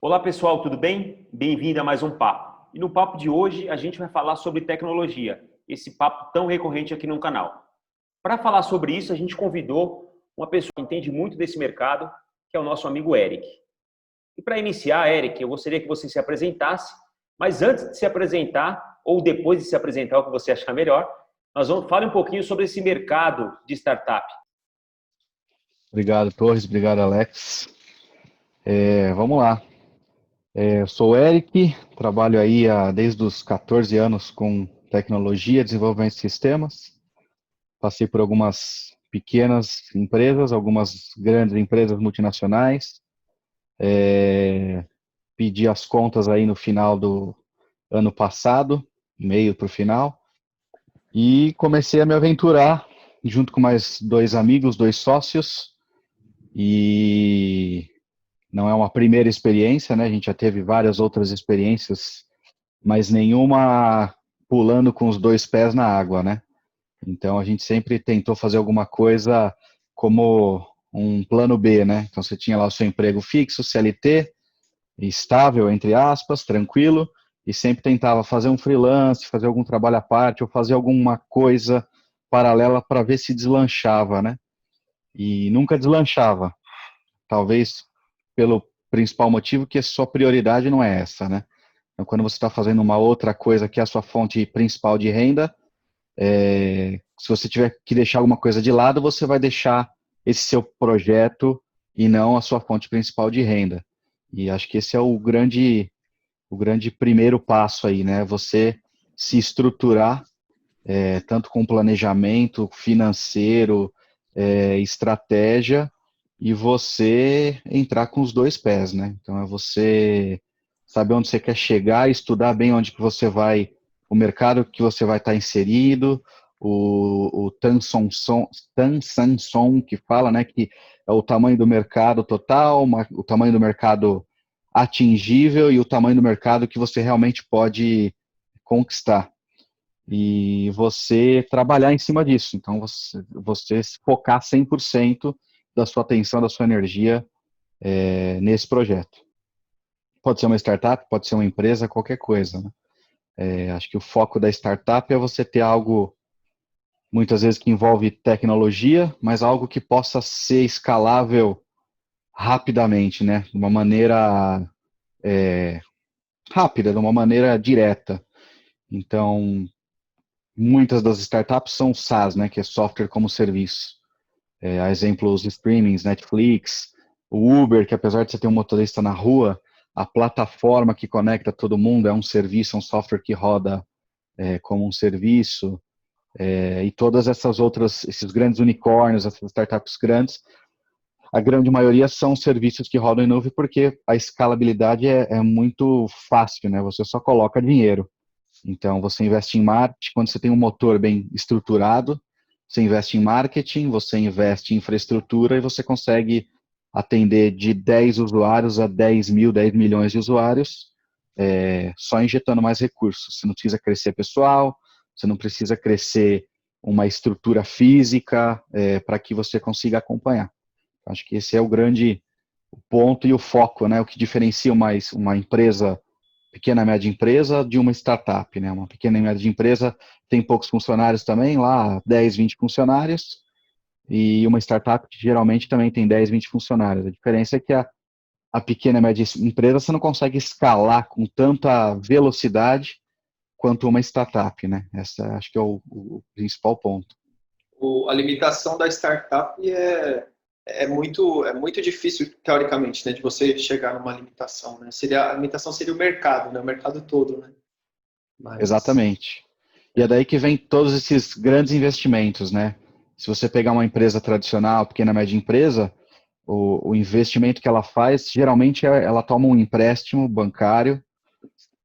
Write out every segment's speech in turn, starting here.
Olá pessoal, tudo bem? Bem-vindo a mais um papo. E no papo de hoje a gente vai falar sobre tecnologia, esse papo tão recorrente aqui no canal. Para falar sobre isso, a gente convidou uma pessoa que entende muito desse mercado, que é o nosso amigo Eric. E para iniciar, Eric, eu gostaria que você se apresentasse, mas antes de se apresentar, ou depois de se apresentar, o que você achar melhor, fale um pouquinho sobre esse mercado de startup. Obrigado, Torres. Obrigado, Alex. Vamos lá. Eu sou o Eric, trabalho aí desde os 14 anos com tecnologia, desenvolvimento de sistemas. Passei por algumas pequenas empresas, algumas grandes empresas multinacionais. Pedi as contas aí no final do ano passado, meio para o final, e comecei a me aventurar junto com mais dois amigos, dois sócios, e não é uma primeira experiência, né? A gente já teve várias outras experiências, mas nenhuma pulando com os dois pés na água, né? Então a gente sempre tentou fazer alguma coisa como um plano B, né? Então você tinha lá o seu emprego fixo, CLT, estável, entre aspas, tranquilo, e sempre tentava fazer um freelance, fazer algum trabalho à parte, ou fazer alguma coisa paralela para ver se deslanchava, né? E nunca deslanchava. Talvez pelo principal motivo que a sua prioridade não é essa, né? Então, quando você está fazendo uma outra coisa que é a sua fonte principal de renda, se você tiver que deixar alguma coisa de lado, você vai deixar esse seu projeto e não a sua fonte principal de renda. E acho que esse é o grande primeiro passo aí, né? Você se estruturar, tanto com planejamento financeiro, estratégia, e você entrar com os dois pés, né? Então é você saber onde você quer chegar, estudar bem onde que você vai, o mercado que você vai estar inserido, o Tan San Song que fala, né, que é o tamanho do mercado total, o tamanho do mercado atingível e o tamanho do mercado que você realmente pode conquistar. E você trabalhar em cima disso. Então, você focar 100% da sua atenção, da sua energia nesse projeto. Pode ser uma startup, pode ser uma empresa, qualquer coisa. Né? Acho que o foco da startup é você ter algo, muitas vezes, que envolve tecnologia, mas algo que possa ser escalável rapidamente, né? De uma maneira rápida, de uma maneira direta. Então, muitas das startups são SaaS, né? Que é software como serviço. A exemplo, os streamings, Netflix, o Uber, que apesar de você ter um motorista na rua, a plataforma que conecta todo mundo é um serviço, um software que roda como um serviço, e todas essas outras, esses grandes unicórnios, essas startups grandes, a grande maioria são serviços que rodam em nuvem porque a escalabilidade é muito fácil, né? Você só coloca dinheiro. Então, você investe em marketing, quando você tem um motor bem estruturado, você investe em marketing, você investe em infraestrutura e você consegue atender de 10 usuários a 10 mil, 10 milhões de usuários, só injetando mais recursos. Você não precisa crescer pessoal, você não precisa crescer uma estrutura física para que você consiga acompanhar. Acho que esse é o grande ponto e o foco, né? O que diferencia uma empresa, pequena e média empresa, de uma startup, né? Uma pequena e média empresa tem poucos funcionários também, lá 10, 20 funcionários, e uma startup que geralmente também tem 10, 20 funcionários. A diferença é que a pequena e média empresa você não consegue escalar com tanta velocidade quanto uma startup, né? Essa acho que é o principal ponto. A limitação da startup é muito difícil, teoricamente, né, de você chegar numa limitação. Né? A limitação seria o mercado, né, o mercado todo. Né? Mas Exatamente. E é daí que vem todos esses grandes investimentos, né? Se você pegar uma empresa tradicional, pequena, média empresa, o investimento que ela faz, geralmente ela toma um empréstimo bancário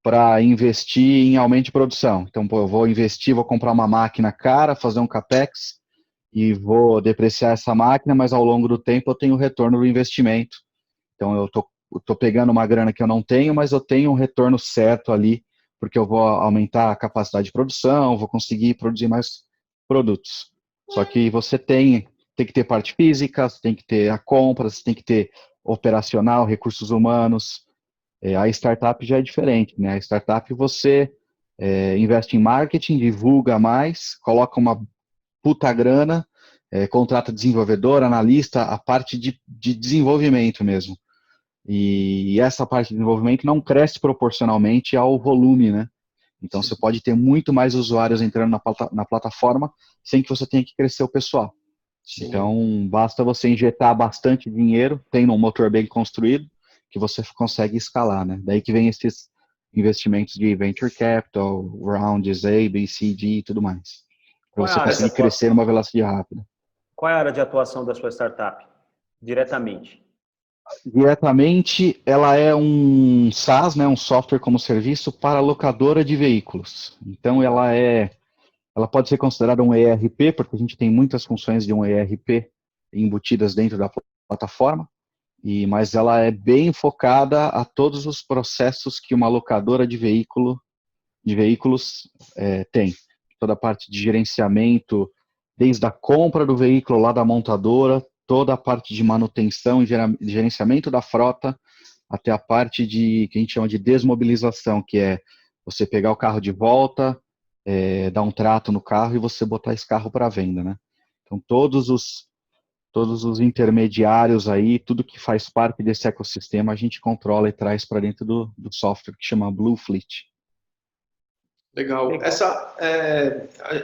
para investir em aumento de produção. Então, pô, eu vou investir, vou comprar uma máquina cara, fazer um capex e vou depreciar essa máquina, mas ao longo do tempo eu tenho o retorno do investimento. Então, eu tô pegando uma grana que eu não tenho, mas eu tenho um retorno certo ali, porque eu vou aumentar a capacidade de produção, vou conseguir produzir mais produtos. Só que você tem que ter parte física, você tem que ter a compra, você tem que ter operacional, recursos humanos, A startup já é diferente, né? A startup você investe em marketing, divulga mais, coloca uma puta grana, contrata desenvolvedor, analista, a parte de desenvolvimento mesmo. E essa parte de desenvolvimento não cresce proporcionalmente ao volume, né? Então Sim, você pode ter muito mais usuários entrando na plataforma sem que você tenha que crescer o pessoal. sim. Então basta você injetar bastante dinheiro, tendo um motor bem construído, que você consegue escalar, né? Daí que vem esses investimentos de venture capital, rounds A, B, C, D e tudo mais, para Qual é a você área de conseguir crescer atuação? numa velocidade rápida. Qual é a área de atuação da sua startup? Diretamente. Diretamente, ela é um SaaS, né, um software como serviço para locadora de veículos. Então, Legal. ela pode ser considerada um ERP, porque a gente tem muitas funções de um ERP embutidas dentro da plataforma, mas ela é bem focada a todos os processos que uma locadora de veículos tem. Toda a parte de gerenciamento, desde a compra do veículo lá da montadora, toda a parte de manutenção e gerenciamento da frota, até a parte que a gente chama de desmobilização, que é você pegar o carro de volta, dar um trato no carro e você botar esse carro para venda, né? Então todos os intermediários aí, tudo que faz parte desse ecossistema, a gente controla e traz para dentro do software que chama Blue Fleet. Legal. Legal.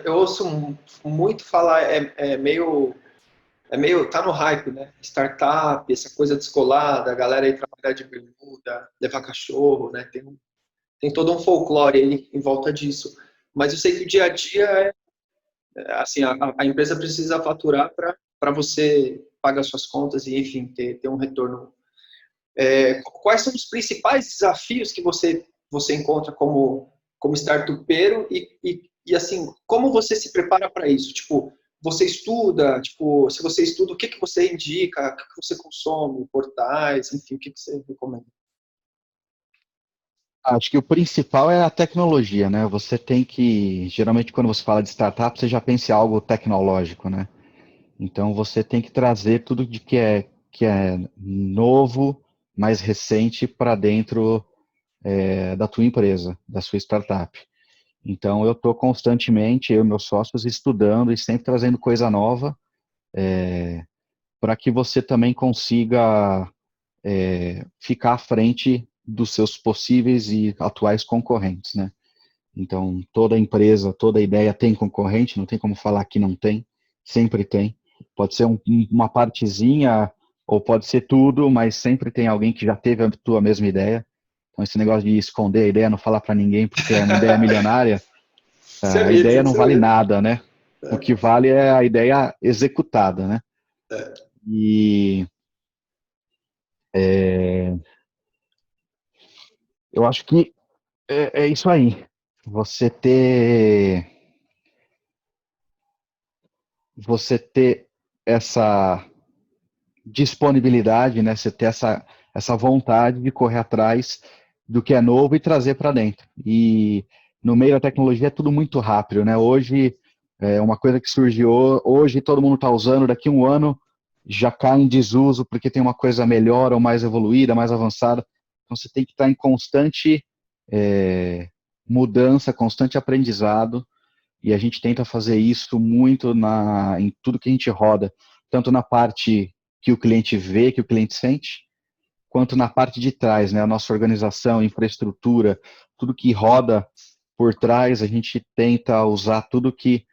Eu ouço muito falar, tá no hype, né? Startup, essa coisa descolada, a galera aí trabalhar de bermuda, levar cachorro, né? Tem todo um folclore aí em volta disso. Mas eu sei que o dia a dia assim, a empresa precisa faturar para você pagar suas contas e, enfim, ter um retorno. Quais são os principais desafios que você encontra como startupeiro e, assim, como você se prepara para isso? Tipo, você estuda, tipo, se você estuda, o que você indica, o que você consome, portais, enfim, o que você recomenda? Acho que o principal é a tecnologia, né? Você tem que, geralmente quando você fala de startup, você já pensa em algo tecnológico, né? Então você tem que trazer tudo que é novo, mais recente para dentro da tua empresa, da sua startup. Então eu estou constantemente, eu e meus sócios, estudando e sempre trazendo coisa nova para que você também consiga ficar à frente dos seus possíveis e atuais concorrentes, né? Então, toda empresa, toda ideia tem concorrente, não tem como falar que não tem, sempre tem. Pode ser uma partezinha ou pode ser tudo, mas sempre tem alguém que já teve a tua mesma ideia. Então, esse negócio de esconder a ideia, não falar para ninguém porque é uma ideia milionária, Isso é a mito, ideia não isso é vale mito. nada, né? O que vale é a ideia executada, né? E é, eu acho que é isso aí. Você ter, você ter essa disponibilidade, né? Você ter essa vontade de correr atrás do que é novo e trazer para dentro. E no meio da tecnologia é tudo muito rápido, né? Hoje, uma coisa que surgiu hoje, todo mundo está usando, daqui a um ano já cai em desuso porque tem uma coisa melhor ou mais evoluída, mais avançada. Então você tem que estar em constante mudança, constante aprendizado, e a gente tenta fazer isso muito em tudo que a gente roda, tanto na parte que o cliente vê, que o cliente sente, quanto na parte de trás, né? A nossa organização, infraestrutura, tudo que roda por trás, a gente tenta usar tudo que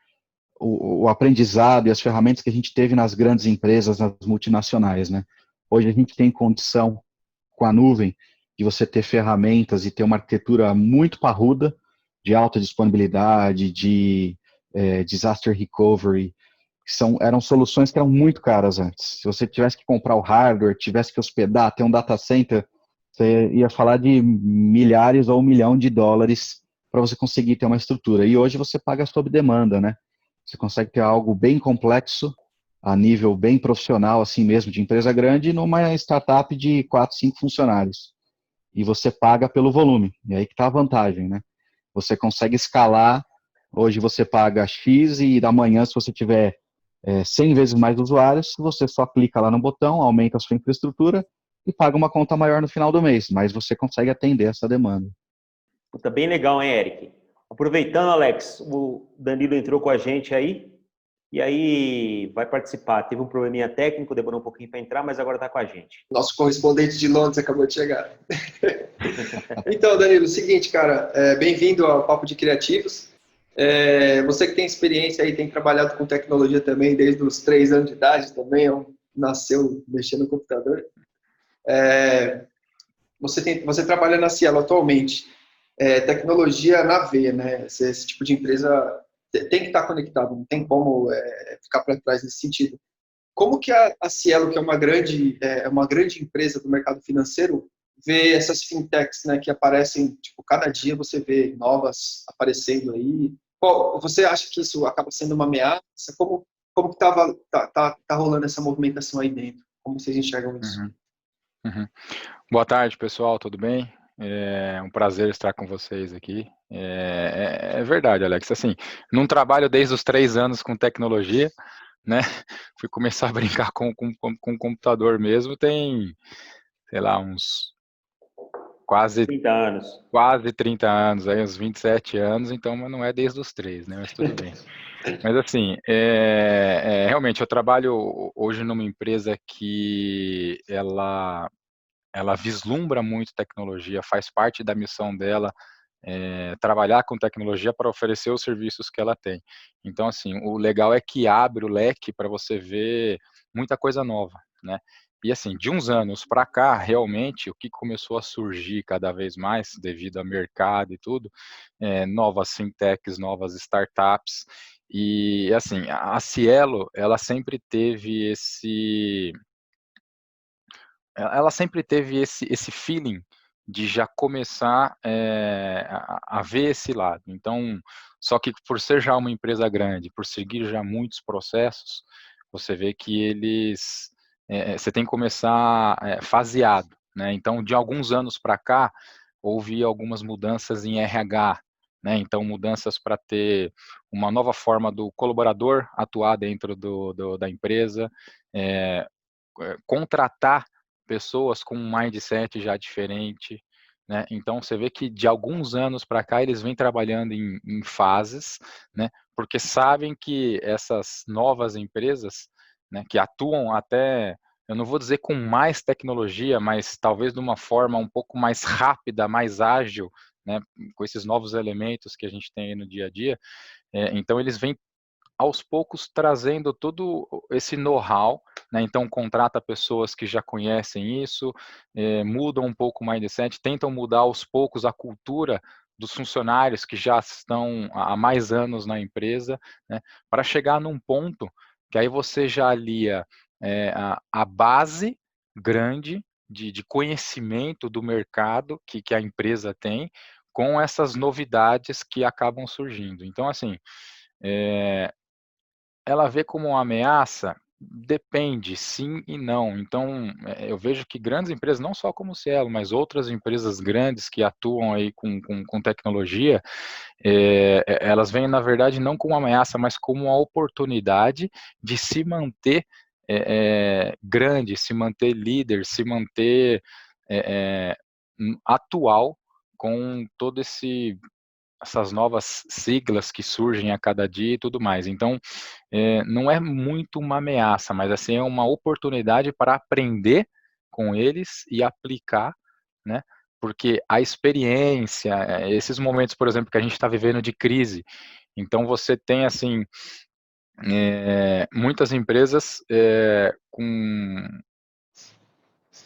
o aprendizado e as ferramentas que a gente teve nas grandes empresas, nas multinacionais, né? Hoje a gente tem condição com a nuvem de você ter ferramentas e ter uma arquitetura muito parruda de alta disponibilidade, de disaster recovery, eram soluções que eram muito caras antes. Se você tivesse que comprar o hardware, tivesse que hospedar, ter um data center, você ia falar de milhares ou US$ 1 milhão para você conseguir ter uma estrutura. E hoje você paga sob demanda, né? Você consegue ter algo bem complexo, a nível bem profissional, assim mesmo, de empresa grande, numa startup de 4, 5 funcionários. E você paga pelo volume. E aí que está a vantagem, né? Você consegue escalar. Hoje você paga X e amanhã, se você tiver 100 vezes mais usuários, você só clica lá no botão, aumenta a sua infraestrutura e paga uma conta maior no final do mês, mas você consegue atender essa demanda. Puta, bem legal, hein, Eric? Aproveitando, Alex, o Danilo entrou com a gente aí, e aí vai participar. Teve um probleminha técnico, demorou um pouquinho para entrar, mas agora está com a gente. Nosso correspondente de Londres acabou de chegar. Então, Danilo, é o seguinte, cara, bem-vindo ao Papo de Criativos. Você que tem experiência aí, tem trabalhado com tecnologia também desde os 3 anos de idade também, nasceu mexendo no computador. Você trabalha na Cielo atualmente. Tecnologia na veia, né? Esse tipo de empresa tem que estar conectado, não tem como ficar para trás nesse sentido. Como que a Cielo, que é uma grande empresa do mercado financeiro, vê essas fintechs, né, que aparecem, tipo, cada dia você vê novas aparecendo aí? Você acha que isso acaba sendo uma ameaça? Como que tá rolando essa movimentação aí dentro? Como vocês enxergam isso? Uhum. Boa tarde, pessoal, tudo bem? É um prazer estar com vocês aqui. É verdade, Alex. Assim, não trabalho desde os 3 anos com tecnologia, né? Fui começar a brincar com computador mesmo, tem, sei lá, uns 30 anos. quase 30 anos, aí uns 27 anos, então mas não é desde os 3, né? Mas tudo bem. Mas assim, realmente eu trabalho hoje numa empresa que ela vislumbra muito tecnologia, faz parte da missão dela trabalhar com tecnologia para oferecer os serviços que ela tem. Então, assim, o legal é que abre o leque para você ver muita coisa nova, né? E assim, de uns anos para cá, realmente, o que começou a surgir cada vez mais, devido ao mercado e tudo, novas fintechs, novas startups, e assim, a Cielo, ela sempre teve esse feeling de já começar a ver esse lado. Então, só que por ser já uma empresa grande, por seguir já muitos processos, você vê que você tem que começar faseado, né? Então, de alguns anos para cá, houve algumas mudanças em RH, né? Então, mudanças para ter uma nova forma do colaborador atuar dentro da empresa, contratar pessoas com um mindset já diferente, né? Então você vê que de alguns anos para cá eles vêm trabalhando em fases, né? Porque sabem que essas novas empresas, né, que atuam até, eu não vou dizer com mais tecnologia, mas talvez de uma forma um pouco mais rápida, mais ágil, né, com esses novos elementos que a gente tem aí no dia a dia, então eles vêm aos poucos trazendo todo esse know-how, né? Então contrata pessoas que já conhecem isso, mudam um pouco o mindset, tentam mudar aos poucos a cultura dos funcionários que já estão há mais anos na empresa, né? Para chegar num ponto que aí você já alia a base grande de conhecimento do mercado que a empresa tem com essas novidades que acabam surgindo. Então, assim, ela vê como uma ameaça? Depende, sim e não. Então, eu vejo que grandes empresas, não só como o Cielo, mas outras empresas grandes que atuam aí com tecnologia, elas vêm, na verdade, não como uma ameaça, mas como uma oportunidade de se manter grande, se manter líder, se manter atual com todo essas novas siglas que surgem a cada dia e tudo mais. Então, não é muito uma ameaça, mas assim é uma oportunidade para aprender com eles e aplicar, né? Porque a experiência, esses momentos, por exemplo, que a gente está vivendo de crise, então você tem assim muitas empresas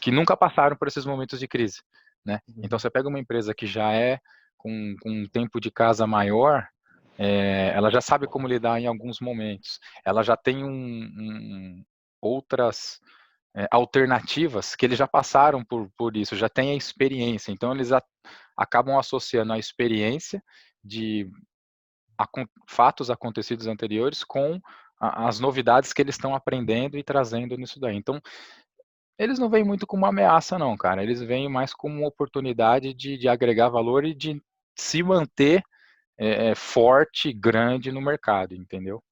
que nunca passaram por esses momentos de crise, né? Então você pega uma empresa que já com um tempo de casa maior, ela já sabe como lidar em alguns momentos, ela já tem outras alternativas que eles já passaram por isso, já tem a experiência, então eles acabam associando a experiência de fatos acontecidos anteriores com as novidades que eles estão aprendendo e trazendo nisso daí. Então, eles não veem muito como uma ameaça não, cara, eles veem mais como uma oportunidade de agregar valor e de se manter forte, grande no mercado, entendeu?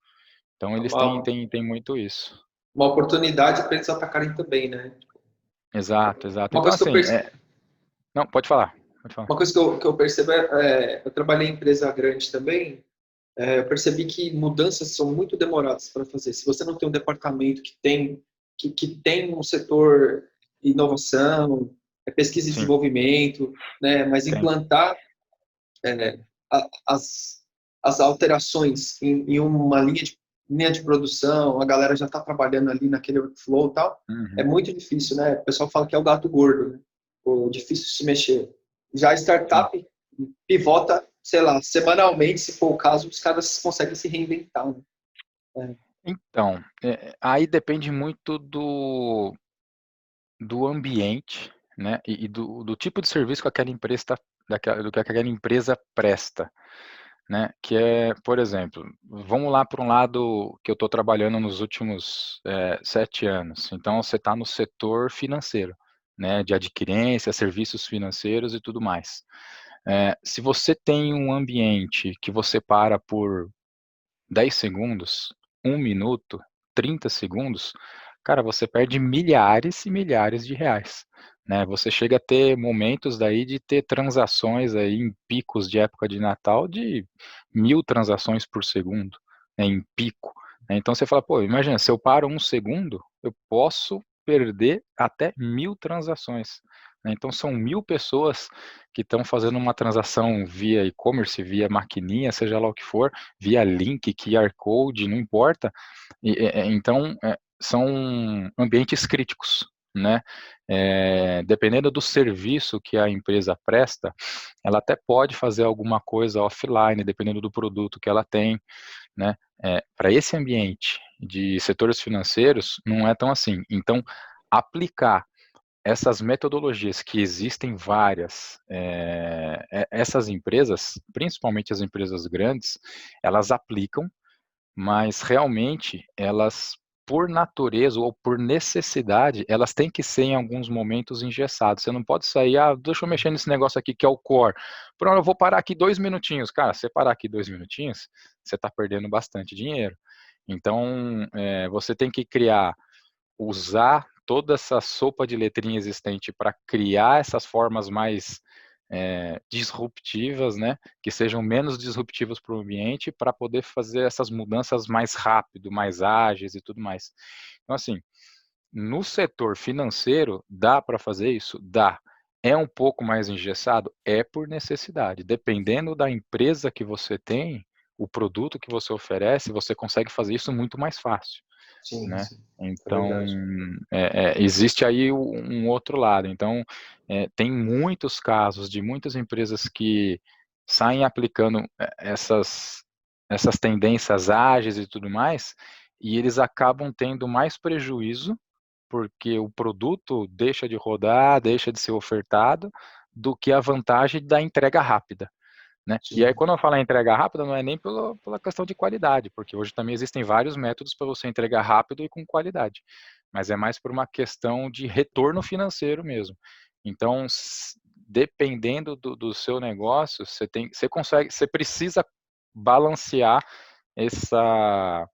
Então É eles têm muito isso. uma oportunidade para eles atacarem também, né? Exato, exato. Uma Então, coisa que eu assim, percebo, não, pode falar, pode falar. uma coisa que eu percebo eu trabalhei em empresa grande também, eu percebi que mudanças são muito demoradas para fazer. Se você não tem um departamento que tem um setor inovação, pesquisa e Sim, desenvolvimento, né, mas tem. implantar é, as, as alterações em uma linha de produção, a galera já está trabalhando ali naquele workflow e tal, é Uhum. muito difícil, né? O pessoal fala que é o gato gordo, né? O difícil de se mexer. Já a Sim. startup pivota, sei lá, semanalmente, se for o caso, os caras conseguem se reinventar, né? Então, aí depende muito do ambiente, né, e do tipo de serviço que aquela empresa do que aquela empresa presta, né, que é, por exemplo, vamos lá para um lado que eu estou trabalhando nos últimos 7 anos. Então, você está no setor financeiro, né, de adquirência, serviços financeiros e tudo mais. Se você tem um ambiente que você para por 10 segundos, 1 minuto, 30 segundos, cara, você perde milhares e milhares de reais, né? Você chega a ter momentos daí de ter transações aí em picos de época de Natal de 1.000 transações por segundo, né, em pico, né? Então você fala, pô, imagina, se eu paro 1 segundo, eu posso perder até 1.000 transações, né? Então são 1.000 pessoas que estão fazendo uma transação via e-commerce, via maquininha, seja lá o que for, via link, QR Code, não importa. Então, são ambientes críticos, né? Dependendo do serviço que a empresa presta, ela até pode fazer alguma coisa offline, dependendo do produto que ela tem, né? Para esse ambiente de setores financeiros, não é tão assim. Então, aplicar essas metodologias que existem várias, essas empresas, principalmente as empresas grandes, elas aplicam, mas realmente elas, por natureza ou por necessidade, elas têm que ser em alguns momentos engessadas. Você não pode sair, deixa eu mexer nesse negócio aqui que é o core. Pronto, eu vou parar aqui 2 minutinhos. Cara, você parar aqui 2 minutinhos, você está perdendo bastante dinheiro. Então, você tem que usar toda essa sopa de letrinha existente para criar essas formas mais disruptivas, né, que sejam menos disruptivas para o ambiente, para poder fazer essas mudanças mais rápido, mais ágeis e tudo mais. Então, assim, no setor financeiro, dá para fazer isso? Dá. É um pouco mais engessado? É por necessidade. Dependendo da empresa que você tem, o produto que você oferece, você consegue fazer isso muito mais fácil, Sim, né? sim, é Então, verdade. existe aí um outro lado. Então, tem muitos casos de muitas empresas que saem aplicando essas tendências ágeis e tudo mais, e eles acabam tendo mais prejuízo, porque o produto deixa de rodar, deixa de ser ofertado, do que a vantagem da entrega rápida, né? E aí, Sim, quando eu falo em entrega rápida, não é nem pela questão de qualidade, porque hoje também existem vários métodos para você entregar rápido e com qualidade, mas é mais por uma questão de retorno financeiro mesmo. Então, dependendo do seu negócio, você precisa balancear essa,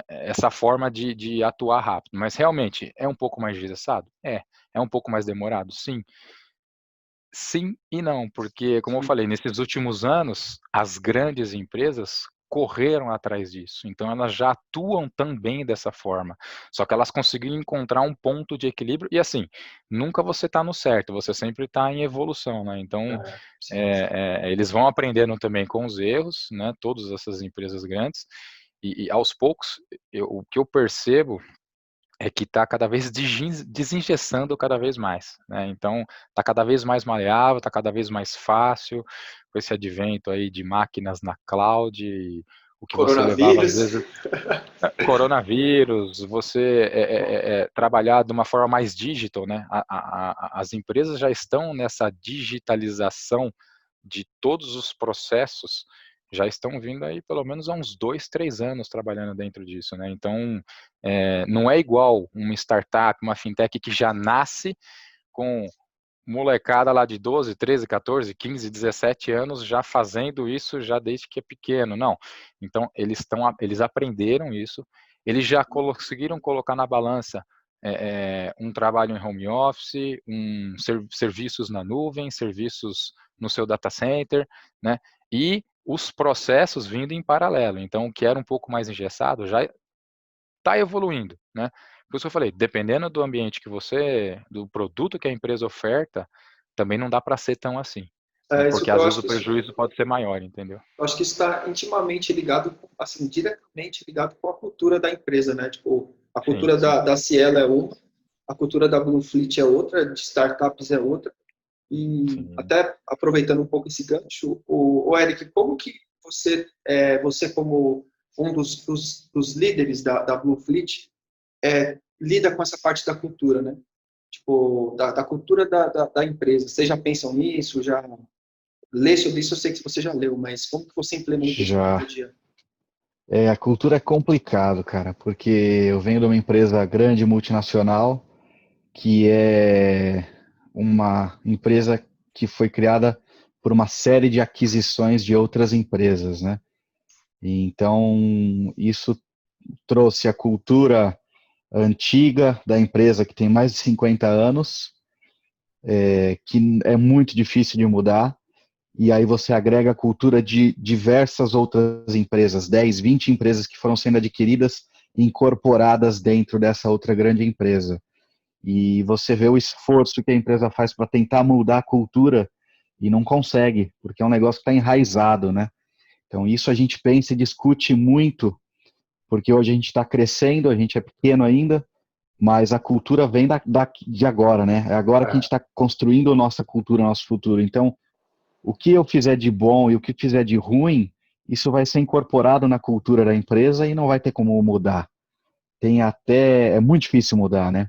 essa forma de atuar rápido, mas realmente é um pouco mais engessado? É um pouco mais demorado? Sim. Sim e não, porque, como eu sim, falei, nesses últimos anos, as grandes empresas correram atrás disso, então elas já atuam também dessa forma, só que elas conseguiram encontrar um ponto de equilíbrio e, assim, nunca você está no certo, você sempre está em evolução, né, então sim, sim. eles vão aprendendo também com os erros, né, todas essas empresas grandes, e aos poucos, o que eu percebo é que está cada vez desengessando cada vez mais, né? Então, está cada vez mais maleável, está cada vez mais fácil, com esse advento aí de máquinas na cloud, o que você levava às Coronavírus. vezes, coronavírus, você trabalhar de uma forma mais digital, né? As empresas já estão nessa digitalização de todos os processos, já estão vindo aí pelo menos há uns 2, 3 anos trabalhando dentro disso, né? Então, não é igual uma startup, uma fintech que já nasce com molecada lá de 12, 13, 14, 15, 17 anos já fazendo isso já desde que é pequeno, não. Então, eles aprenderam isso, eles já conseguiram colocar na balança um trabalho em home office, serviços na nuvem, serviços no seu data center, né? E os processos vindo em paralelo. Então, o que era um pouco mais engessado já está evoluindo, né? Por isso que eu falei, dependendo do ambiente do produto que a empresa oferta, também não dá para ser tão assim, né? Isso Porque que às eu vezes acho o que isso, prejuízo pode ser maior, entendeu? eu acho que isso está intimamente ligado, assim, diretamente ligado com a cultura da empresa, né? Tipo, a Sim, cultura sim. da Cielo é uma, a cultura da Bluefleet é outra, de startups é outra. E Sim. até aproveitando um pouco esse gancho, o Eric, como que você como um dos líderes da Bluefleet, lida com essa parte da cultura, né? Tipo, da cultura da empresa. Vocês já pensam nisso? Já lê sobre isso? Eu sei que você já leu, mas como que você implementa isso no dia Já. a dia? A cultura é complicado, cara, porque eu venho de uma empresa grande, multinacional, que é uma empresa que foi criada por uma série de aquisições de outras empresas, né? Então, isso trouxe a cultura antiga da empresa, que tem mais de 50 anos, que é muito difícil de mudar, e aí você agrega a cultura de diversas outras empresas, 10, 20 empresas que foram sendo adquiridas e incorporadas dentro dessa outra grande empresa. E você vê o esforço que a empresa faz para tentar mudar a cultura e não consegue, porque é um negócio que está enraizado, né? Então isso a gente pensa e discute muito, porque hoje a gente está crescendo, a gente é pequeno ainda, mas a cultura vem de agora, né? É agora que a gente está construindo a nossa cultura, nosso futuro. Então, o que eu fizer de bom e o que fizer de ruim, isso vai ser incorporado na cultura da empresa e não vai ter como mudar. É muito difícil mudar, né?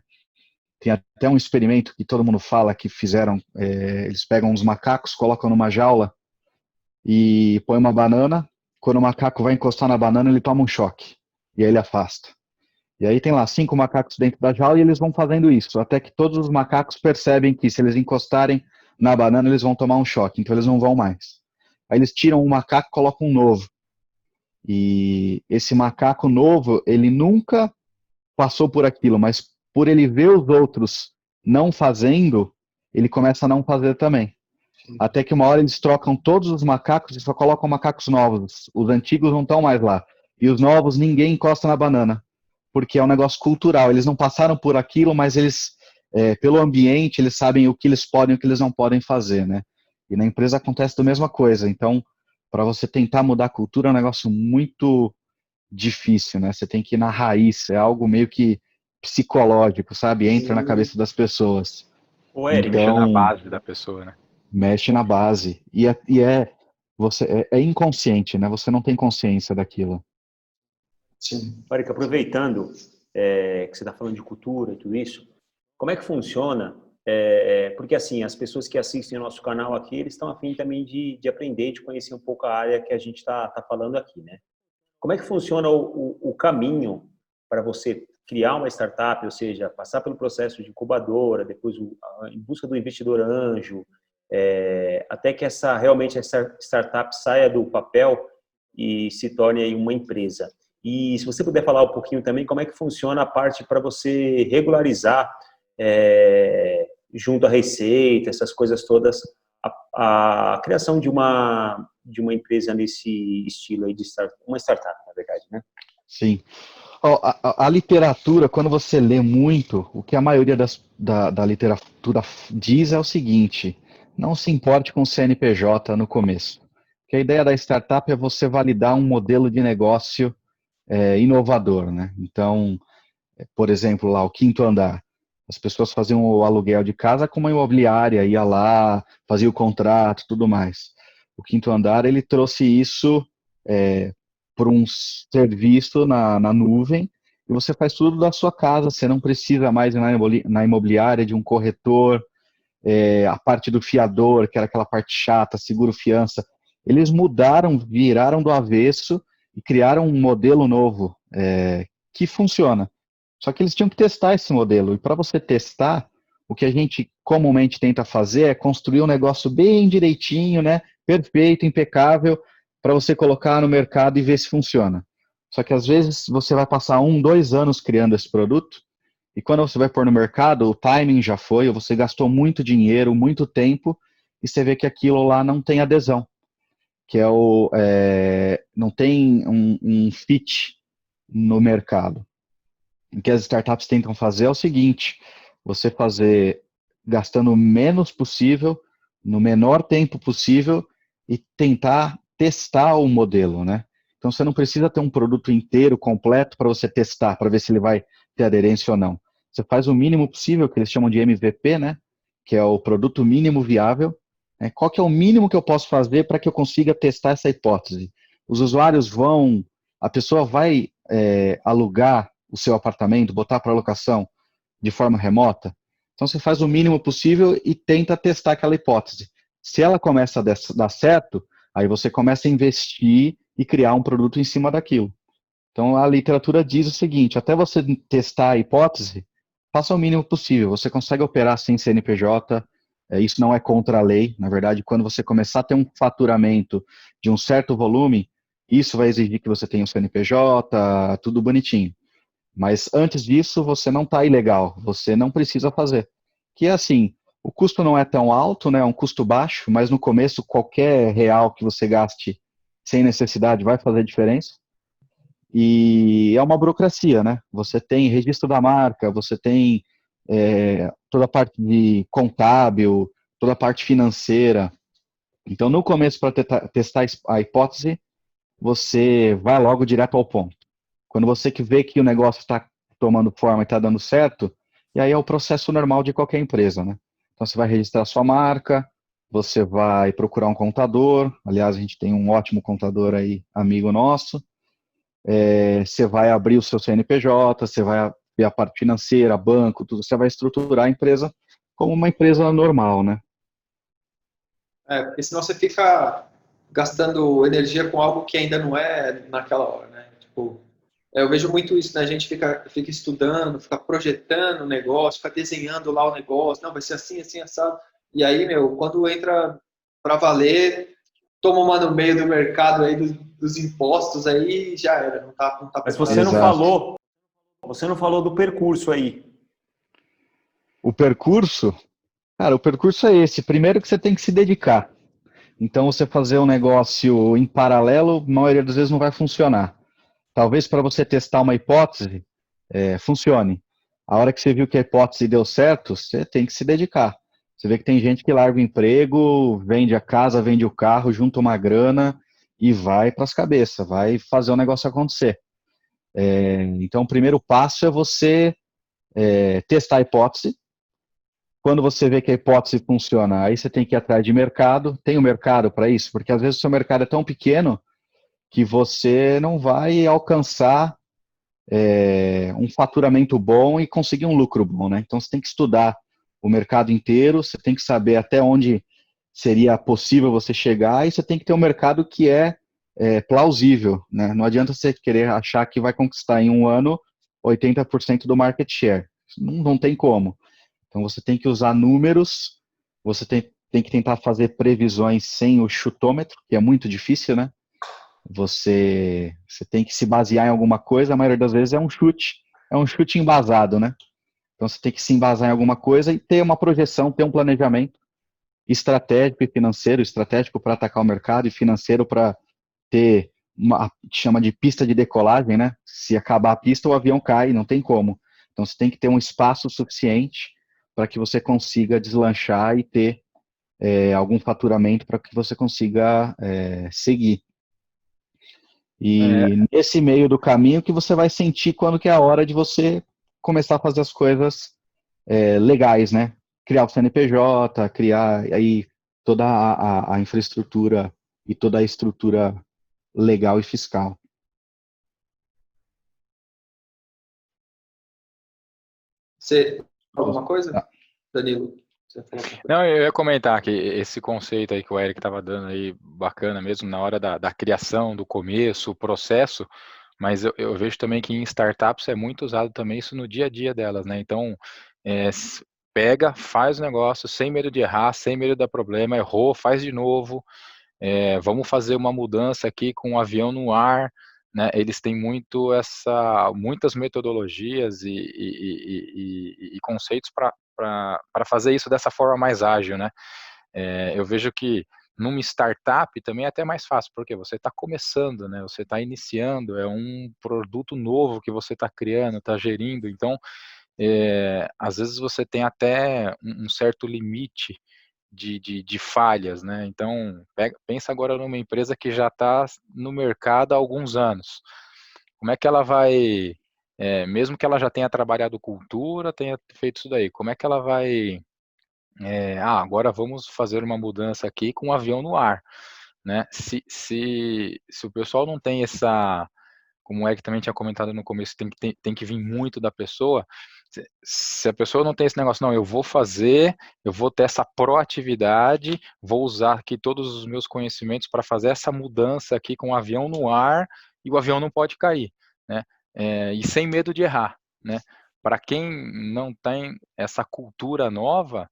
Tem até um experimento que todo mundo fala que fizeram, eles pegam uns macacos, colocam numa jaula e põem uma banana, quando o macaco vai encostar na banana, ele toma um choque, e aí ele afasta. E aí tem lá 5 macacos dentro da jaula e eles vão fazendo isso, até que todos os macacos percebem que se eles encostarem na banana, eles vão tomar um choque, então eles não vão mais. Aí eles tiram um macaco e colocam um novo. E esse macaco novo, ele nunca passou por aquilo, mas por ele ver os outros não fazendo, ele começa a não fazer também. Até que uma hora eles trocam todos os macacos e só colocam macacos novos. Os antigos não estão mais lá. E os novos, ninguém encosta na banana. Porque é um negócio cultural. Eles não passaram por aquilo, mas eles, pelo ambiente, eles sabem o que eles podem e o que eles não podem fazer, né? E na empresa acontece a mesma coisa. Então, para você tentar mudar a cultura é um negócio muito difícil, né? Você tem que ir na raiz. É algo meio que psicológico, sabe? Entra na Sim, cabeça das pessoas. Ô, Tem que Eric, mexer na Então, base da pessoa, né? mexe na base. É inconsciente, né? Você não tem consciência daquilo. sim. Eric, aproveitando que você está falando de cultura e tudo isso, como é que funciona? Porque assim, as pessoas que assistem o nosso canal aqui, eles estão a fim também de aprender, de conhecer um pouco a área que a gente está falando aqui, né? Como é que funciona o caminho para você criar uma startup, ou seja, passar pelo processo de incubadora, depois em busca do investidor anjo, até que realmente essa startup saia do papel e se torne aí uma empresa? E se você puder falar um pouquinho também como é que funciona a parte para você regularizar junto à Receita, essas coisas todas, a criação de uma empresa nesse estilo aí uma startup, na verdade, né? Sim. Ó, a literatura, quando você lê muito, o que a maioria da literatura diz é o seguinte: não se importe com o CNPJ no começo. Que a ideia da startup é você validar um modelo de negócio inovador, né? Então, por exemplo, lá o quinto andar. As pessoas faziam o aluguel de casa com uma imobiliária, ia lá, fazia o contrato, tudo mais. O quinto andar, ele trouxe isso por um serviço na nuvem, e você faz tudo da sua casa, você não precisa mais ir na imobiliária de um corretor, a parte do fiador, que era aquela parte chata, seguro fiança. Eles mudaram, viraram do avesso e criaram um modelo novo que funciona. Só que eles tinham que testar esse modelo. E para você testar, o que a gente comumente tenta fazer é construir um negócio bem direitinho, né? Perfeito, impecável, para você colocar no mercado e ver se funciona. Só que às vezes você vai passar 1, 2 anos criando esse produto E quando você vai pôr no mercado, o timing já foi, ou você gastou muito dinheiro, muito tempo, e você vê que aquilo lá não tem adesão, que não tem um fit no mercado. O que as startups tentam fazer é o seguinte: você fazer gastando o menos possível, no menor tempo possível, e tentar testar o modelo, né? Então você não precisa ter um produto inteiro, completo, para você testar, para ver se ele vai ter aderência ou não. Você faz o mínimo possível, que eles chamam de MVP, né? Que é o produto mínimo viável. Né? Qual que é o mínimo que eu posso fazer para que eu consiga testar essa hipótese? Os usuários a pessoa vai alugar o seu apartamento, botar para locação de forma remota. Então você faz o mínimo possível e tenta testar aquela hipótese. Se ela começa a dar certo, aí você começa a investir e criar um produto em cima daquilo. Então a literatura diz o seguinte: até você testar a hipótese, faça o mínimo possível. Você consegue operar sem CNPJ, isso não é contra a lei. Na verdade, quando você começar a ter um faturamento de um certo volume, isso vai exigir que você tenha um CNPJ, tudo bonitinho. Mas antes disso, você não está ilegal, você não precisa fazer. Que é assim, o custo não é tão alto, né? É um custo baixo, mas no começo qualquer real que você gaste sem necessidade vai fazer diferença. E é uma burocracia, né? Você tem registro da marca, você tem toda a parte de contábil, toda a parte financeira. Então, no começo, para testar a hipótese, você vai logo direto ao ponto. Quando você que vê que o negócio está tomando forma e está dando certo, e aí é o processo normal de qualquer empresa, né? Então você vai registrar sua marca, você vai procurar um contador, aliás, a gente tem um ótimo contador aí, amigo nosso, você vai abrir o seu CNPJ, você vai ver a parte financeira, banco, tudo, você vai estruturar a empresa como uma empresa normal, né? Porque senão você fica gastando energia com algo que ainda não é naquela hora, né? Tipo, eu vejo muito isso, né? A gente fica estudando, fica projetando o negócio, fica desenhando lá o negócio, não, vai ser assim, assim, assado. E aí, meu, quando entra para valer, toma uma no meio do mercado aí dos impostos aí, já era, não tá Mas Exato. você não falou do percurso aí. O percurso, cara, o percurso é esse. Primeiro que você tem que se dedicar. Então, você fazer um negócio em paralelo, a maioria das vezes não vai funcionar. Talvez para você testar uma hipótese, funcione. A hora que você viu que a hipótese deu certo, você tem que se dedicar. Você vê que tem gente que larga o emprego, vende a casa, vende o carro, junta uma grana e vai para as cabeças, vai fazer o negócio acontecer. Então, o primeiro passo é você testar a hipótese. Quando você vê que a hipótese funciona, aí você tem que ir atrás de mercado. Tem o mercado para isso? Porque às vezes o seu mercado é tão pequeno que você não vai alcançar um faturamento bom e conseguir um lucro bom, né? Então você tem que estudar o mercado inteiro, você tem que saber até onde seria possível você chegar e você tem que ter um mercado que é plausível, né? Não adianta você querer achar que vai conquistar em um ano 80% do market share. Não tem como. Então você tem que usar números, você tem que tentar fazer previsões sem o chutômetro, que é muito difícil, né? Você tem que se basear em alguma coisa, a maioria das vezes é um chute embasado, né? Então você tem que se embasar em alguma coisa e ter uma projeção, ter um planejamento estratégico e financeiro, estratégico para atacar o mercado e financeiro para ter chama de pista de decolagem, né? Se acabar a pista, o avião cai, não tem como. Então você tem que ter um espaço suficiente para que você consiga deslanchar e ter algum faturamento para que você consiga seguir. É, E nesse meio do caminho que você vai sentir quando que é a hora de você começar a fazer as coisas legais, né? Criar o CNPJ, criar aí toda a infraestrutura e toda a estrutura legal e fiscal. Você alguma coisa, Danilo? Você falou alguma coisa? não, eu ia comentar que esse conceito aí que o Eric estava dando aí, bacana mesmo, na hora da criação, do começo, o processo, mas eu vejo também que em startups é muito usado também isso no dia a dia delas, né? Então, pega, faz o negócio sem medo de errar, sem medo de dar problema, errou, faz de novo, vamos fazer uma mudança aqui com um avião no ar, né, eles têm muitas metodologias e conceitos para fazer isso dessa forma mais ágil, né? Eu vejo que numa startup também é até mais fácil, porque você está começando, né? Você está iniciando, é um produto novo que você está criando, está gerindo, então às vezes você tem até um certo limite de falhas, né? Então, pensa agora numa empresa que já está no mercado há alguns anos. Como é que ela vai, mesmo que ela já tenha trabalhado cultura, tenha feito isso daí, como é que ela vai, agora vamos fazer uma mudança aqui com um avião no ar, né? Se o pessoal não tem essa, como é que também tinha comentado no começo, tem que vir muito da pessoa. Se a pessoa não tem esse negócio, não, eu vou fazer, eu vou ter essa proatividade, vou usar aqui todos os meus conhecimentos para fazer essa mudança aqui com o avião no ar, e o avião não pode cair, né? E sem medo de errar, né? Para quem não tem essa cultura nova,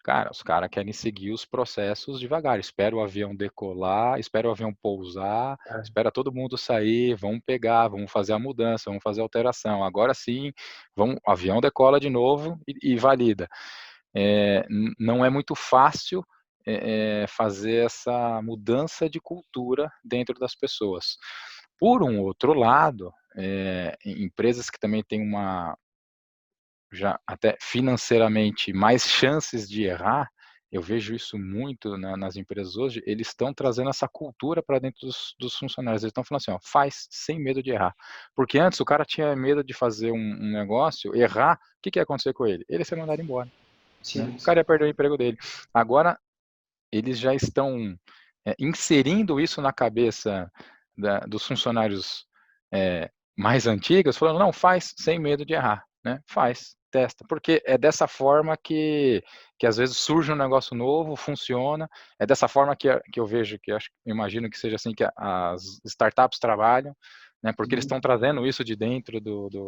cara, os caras querem seguir os processos devagar. Espera o avião decolar, espera o avião pousar, espera todo mundo sair, vamos pegar, vamos fazer a mudança, vamos fazer a alteração. Agora sim, o avião decola de novo e valida. Não é muito fácil fazer essa mudança de cultura dentro das pessoas. Por um outro lado, empresas que também têm já até financeiramente mais chances de errar, eu vejo isso muito nas empresas hoje, eles estão trazendo essa cultura para dentro dos funcionários, eles estão falando assim, ó, faz sem medo de errar, porque antes o cara tinha medo de fazer um negócio, errar, o que ia acontecer com ele? Ele ia ser mandado embora, né? O cara ia perder o emprego dele. Agora, eles já estão inserindo isso na cabeça dos funcionários mais antigos, falando, não, faz sem medo de errar, né? Faz, testa, porque é dessa forma que às vezes surge um negócio novo, funciona, é dessa forma que eu vejo, imagino que seja assim que as startups trabalham, né? Porque eles estão trazendo isso de dentro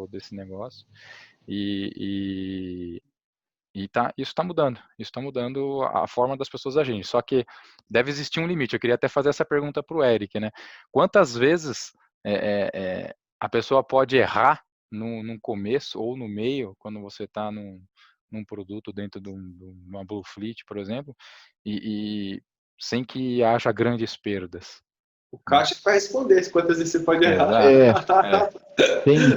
desse negócio, isso está mudando a forma das pessoas agirem, só que deve existir um limite. Eu queria até fazer essa pergunta para o Eric, né? Quantas vezes a pessoa pode errar no começo ou no meio, quando você está num produto dentro de uma Blue Fleet, por exemplo, e sem que haja grandes perdas? O Caixa vai responder quantas vezes você pode errar. Exato.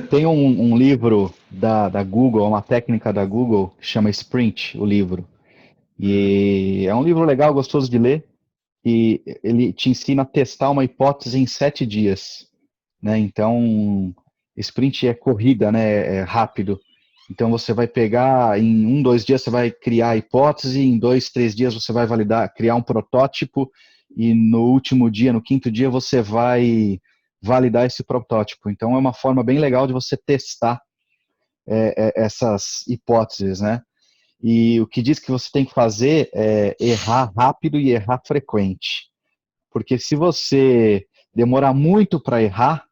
Tem um livro da Google, uma técnica da Google, que chama Sprint, o livro. E é um livro legal, gostoso de ler, e ele te ensina a testar uma hipótese em 7 dias, né? Então, sprint é corrida, né? É rápido. Então, você vai pegar, em 1, 2 dias você vai criar a hipótese, em 2, 3 dias você vai validar, criar um protótipo, e no último dia, no 5º dia, você vai validar esse protótipo. Então, é uma forma bem legal de você testar essas hipóteses, né? E o que diz que você tem que fazer é errar rápido e errar frequente. Porque se você demorar muito para errar,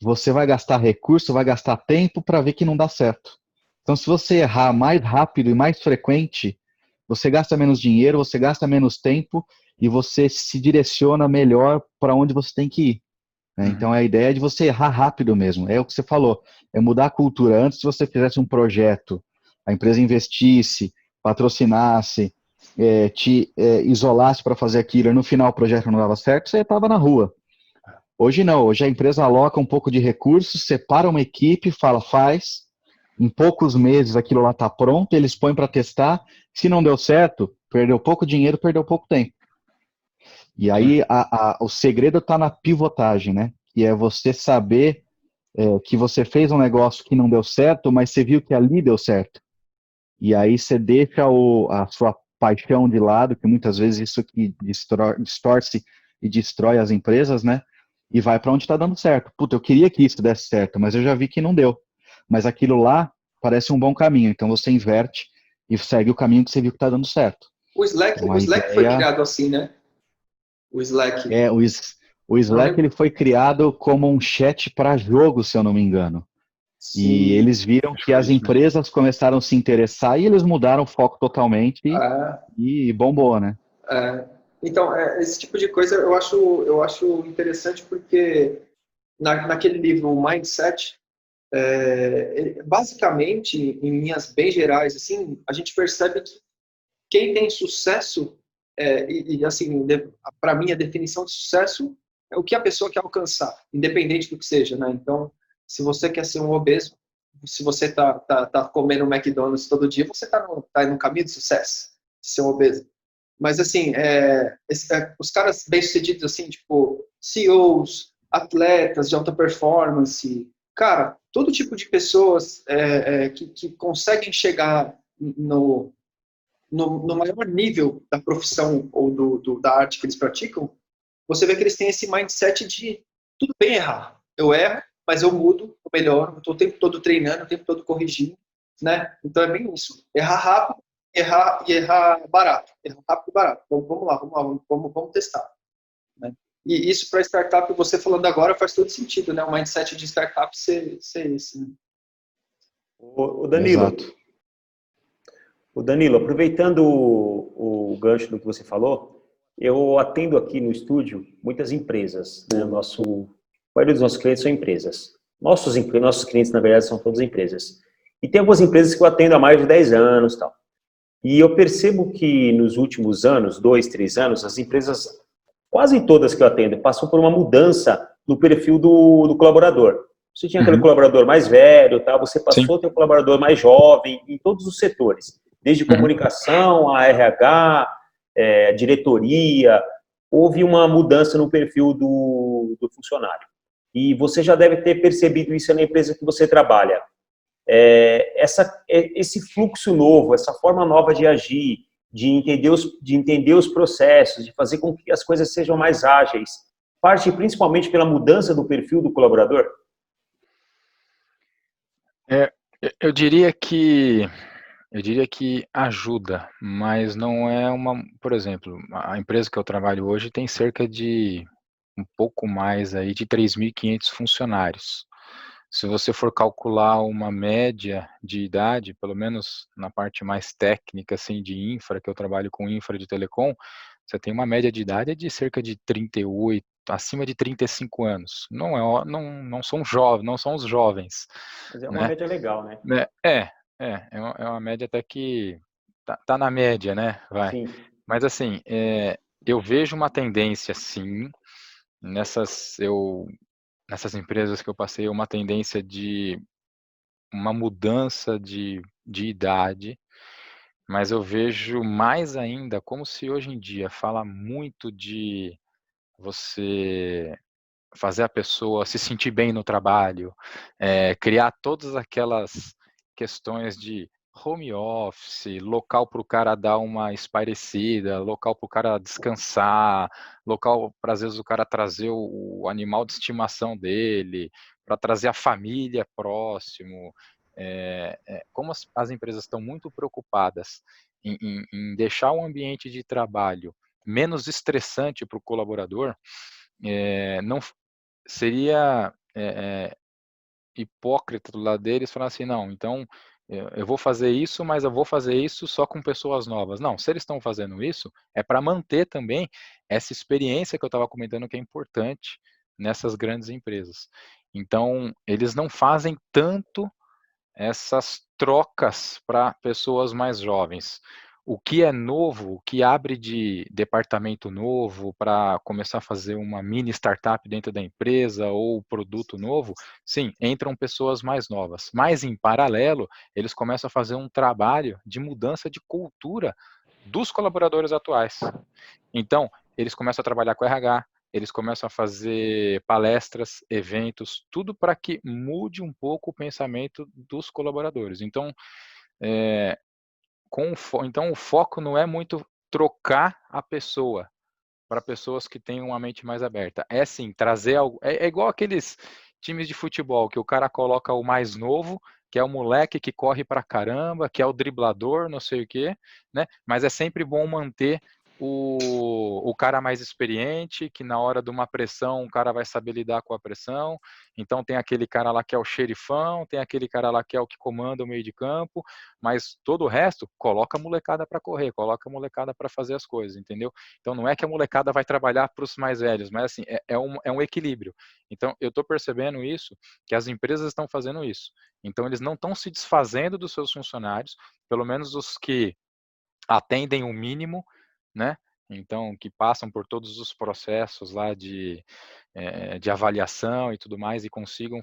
você vai gastar recurso, vai gastar tempo para ver que não dá certo. Então, se você errar mais rápido e mais frequente, você gasta menos dinheiro, você gasta menos tempo e você se direciona melhor para onde você tem que ir. Né? Então, a ideia é de você errar rápido mesmo. É o que você falou, é mudar a cultura. Antes, se você fizesse um projeto, a empresa investisse, patrocinasse, te isolasse para fazer aquilo e no final o projeto não dava certo, você estava na rua. Hoje não, hoje a empresa aloca um pouco de recursos, separa uma equipe, fala, faz, em poucos meses aquilo lá está pronto, eles põem para testar, se não deu certo, perdeu pouco dinheiro, perdeu pouco tempo. E aí o segredo está na pivotagem, né? Que é você saber que você fez um negócio que não deu certo, mas você viu que ali deu certo. E aí você deixa a sua paixão de lado, que muitas vezes isso que distorce e destrói as empresas, né? E vai para onde está dando certo. Puta, eu queria que isso desse certo, mas eu já vi que não deu. Mas aquilo lá parece um bom caminho, então você inverte e segue o caminho que você viu que está dando certo. O Slack foi criado assim, né? O Slack. O Slack ele foi criado como um chat para jogo, se eu não me engano. Sim. E eles viram que as empresas começaram a se interessar e eles mudaram o foco totalmente e bombou, né? Então, esse tipo de coisa eu acho interessante porque naquele livro, o Mindset, basicamente, em linhas bem gerais, assim, a gente percebe que quem tem sucesso, assim, para mim, a definição de sucesso é o que a pessoa quer alcançar, independente do que seja, né? Então, se você quer ser um obeso, se você tá comendo um McDonald's todo dia, você tá no caminho de sucesso, de ser um obeso. Mas, assim, os caras bem-sucedidos, assim, tipo, CEOs, atletas de alta performance, cara, todo tipo de pessoas que conseguem chegar no maior nível da profissão ou da arte que eles praticam, você vê que eles têm esse mindset de tudo bem errar. Eu erro, mas eu mudo, eu melhoro, eu estou o tempo todo treinando, o tempo todo corrigindo, né? Então é bem isso. Errar rápido, errar barato. Errar rápido e barato. Então vamos lá, vamos testar. Né? E isso para startup, você falando agora, faz todo sentido, né? O mindset de startup ser esse. Né? O Danilo, Exato. Aproveitando o gancho do que você falou, eu atendo aqui no estúdio muitas empresas, né? A maioria dos nossos clientes são empresas. Nossos clientes, na verdade, são todas empresas. E tem algumas empresas que eu atendo há mais de 10 anos, tal. E eu percebo que nos últimos anos, 2, 3 anos, as empresas, quase todas que eu atendo, passam por uma mudança no perfil do colaborador. Você tinha aquele colaborador mais velho, tá? Você Sim. passou a ter um colaborador mais jovem em todos os setores, desde comunicação, a RH, diretoria. Houve uma mudança no perfil do funcionário. E você já deve ter percebido isso na empresa que você trabalha. Esse fluxo novo, essa forma nova de agir, de entender os processos, de fazer com que as coisas sejam mais ágeis, parte principalmente pela mudança do perfil do colaborador? Eu diria que ajuda, mas não é por exemplo, a empresa que eu trabalho hoje tem cerca de um pouco mais aí de 3.500 funcionários. Se você for calcular uma média de idade, pelo menos na parte mais técnica, assim, de infra, que eu trabalho com infra de telecom, você tem uma média de idade de cerca de 38, acima de 35 anos. Não são jovens, não são os jovens, Mas é uma né? média legal, né? É uma média até que tá na média, né? Vai. Sim. Mas assim, eu vejo uma tendência, sim, nessas empresas que eu passei, uma tendência de uma mudança de idade, mas eu vejo mais ainda como se hoje em dia fala muito de você fazer a pessoa se sentir bem no trabalho, criar todas aquelas questões de home office, local para o cara dar uma espairecida, local para o cara descansar, local para às vezes o cara trazer o animal de estimação dele, para trazer a família próximo. Como as empresas estão muito preocupadas em deixar o ambiente de trabalho menos estressante para o colaborador, não seria hipócrita do lado deles falar assim, não, então eu vou fazer isso, mas eu vou fazer isso só com pessoas novas. Não, se eles estão fazendo isso, é para manter também essa experiência que eu estava comentando que é importante nessas grandes empresas. Então, eles não fazem tanto essas trocas para pessoas mais jovens. O que é novo, o que abre de departamento novo para começar a fazer uma mini startup dentro da empresa ou produto novo, sim, entram pessoas mais novas. Mas, em paralelo, eles começam a fazer um trabalho de mudança de cultura dos colaboradores atuais. Então, eles começam a trabalhar com RH, eles começam a fazer palestras, eventos, tudo para que mude um pouco o pensamento dos colaboradores. Então, então o foco não é muito trocar a pessoa para pessoas que têm uma mente mais aberta. É sim, trazer algo. É igual aqueles times de futebol que o cara coloca o mais novo, que é o moleque que corre para caramba, que é o driblador, não sei o quê, né? Mas é sempre bom manter o cara mais experiente, que na hora de uma pressão o cara vai saber lidar com a pressão. Então tem aquele cara lá que é o xerifão, tem aquele cara lá que é o que comanda o meio de campo, mas todo o resto, coloca a molecada para correr, coloca a molecada para fazer as coisas, entendeu? Então não é que a molecada vai trabalhar para os mais velhos, mas assim, é um equilíbrio. Então eu estou percebendo isso, que as empresas estão fazendo isso. Então eles não estão se desfazendo dos seus funcionários, pelo menos os que atendem o mínimo, né? Então, que passam por todos os processos lá de avaliação e tudo mais e consigam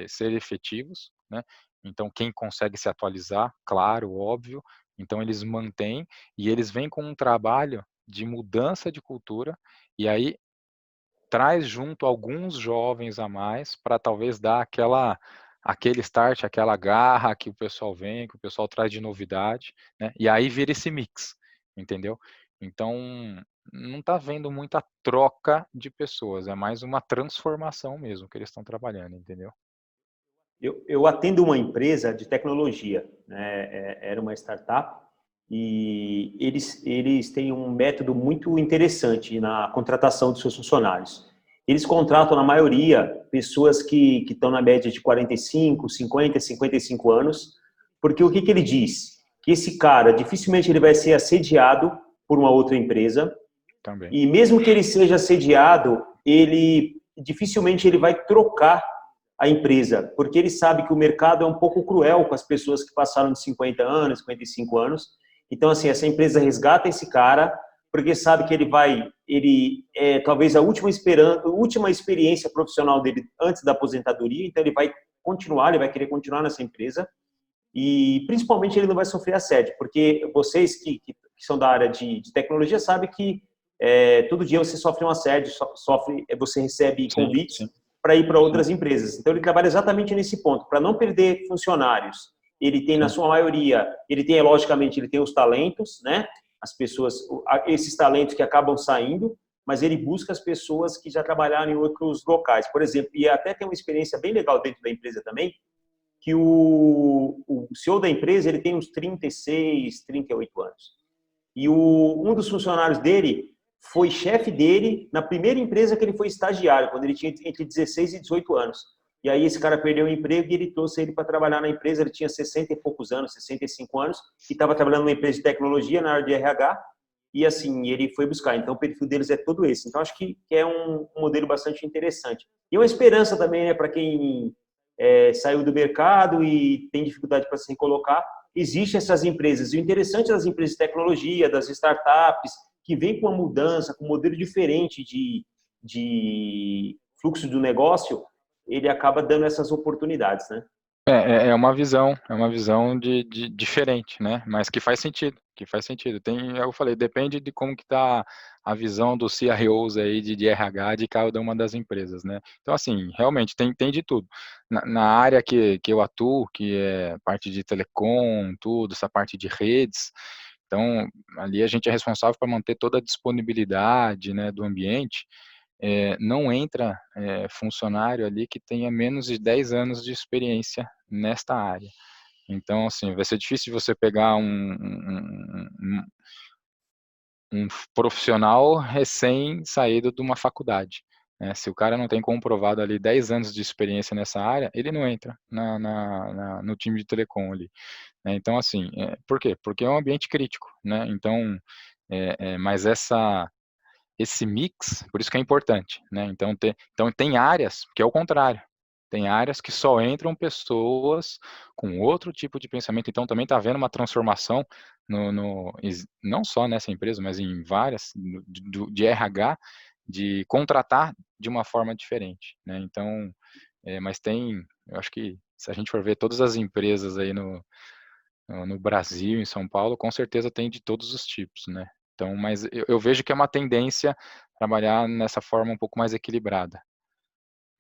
ser efetivos, né? Então, quem consegue se atualizar, claro, óbvio, então eles mantêm e eles vêm com um trabalho de mudança de cultura e aí traz junto alguns jovens a mais para talvez dar aquele start, aquela garra que o pessoal vem, que o pessoal traz de novidade, né? E aí vira esse mix, entendeu? Então, não está vendo muita troca de pessoas, é mais uma transformação mesmo que eles estão trabalhando, entendeu? Eu atendo uma empresa de tecnologia, né? Era uma startup e eles têm um método muito interessante na contratação dos seus funcionários. Eles contratam, na maioria, pessoas que estão na média de 45, 50, 55 anos, porque o que ele diz? Que esse cara, dificilmente ele vai ser assediado por uma outra empresa, Também. e mesmo que ele seja assediado, dificilmente ele vai trocar a empresa, porque ele sabe que o mercado é um pouco cruel com as pessoas que passaram de 50 anos, 55 anos. Então, assim, essa empresa resgata esse cara, porque sabe que ele é talvez a última experiência profissional dele antes da aposentadoria, então ele vai querer continuar nessa empresa e principalmente ele não vai sofrer assédio, porque vocês que são da área de tecnologia sabem que todo dia você sofre um assédio, você recebe convites para ir para outras empresas. Então, ele trabalha exatamente nesse ponto, para não perder funcionários. Ele tem, na sua maioria, logicamente, ele tem os talentos, né? As pessoas, esses talentos que acabam saindo, mas ele busca as pessoas que já trabalharam em outros locais. Por exemplo, e até tem uma experiência bem legal dentro da empresa também, que o CEO da empresa, ele tem uns 36, 38 anos. E um dos funcionários dele foi chefe dele na primeira empresa que ele foi estagiário, quando ele tinha entre 16 e 18 anos. E aí esse cara perdeu o emprego e ele trouxe ele para trabalhar na empresa. Ele tinha 60 e poucos anos, 65 anos, e estava trabalhando numa empresa de tecnologia na área de RH. E assim, ele foi buscar. Então, o perfil deles é todo esse. Então, acho que é um modelo bastante interessante. E uma esperança também, né, para quem saiu do mercado e tem dificuldade para se recolocar. Existem essas empresas. E o interessante das empresas de tecnologia, das startups, que vem com uma mudança, com um modelo diferente de fluxo do negócio, ele acaba dando essas oportunidades, né? É uma visão de diferente, né? Mas que faz sentido, eu falei, depende de como que tá a visão dos CIOs aí de RH de cada uma das empresas, né? Então, assim, realmente tem de tudo. Na área que eu atuo, que é parte de telecom, tudo, essa parte de redes, então, ali a gente é responsável para manter toda a disponibilidade, né, do ambiente. Não entra funcionário ali que tenha menos de 10 anos de experiência nesta área. Então, assim, vai ser difícil você pegar um profissional recém-saído de uma faculdade, né? Se o cara não tem comprovado ali 10 anos de experiência nessa área, ele não entra no time de telecom ali, né? Então, assim, por quê? Porque é um ambiente crítico, né? Então, mas esse mix, por isso que é importante, né? Então tem áreas que é o contrário. Tem áreas que só entram pessoas com outro tipo de pensamento. Então também está havendo uma transformação não só nessa empresa, mas em várias de RH, de contratar de uma forma diferente, né? Então, mas eu acho que se a gente for ver todas as empresas aí no Brasil, em São Paulo, com certeza tem de todos os tipos, né? Então, mas eu vejo que é uma tendência trabalhar nessa forma um pouco mais equilibrada,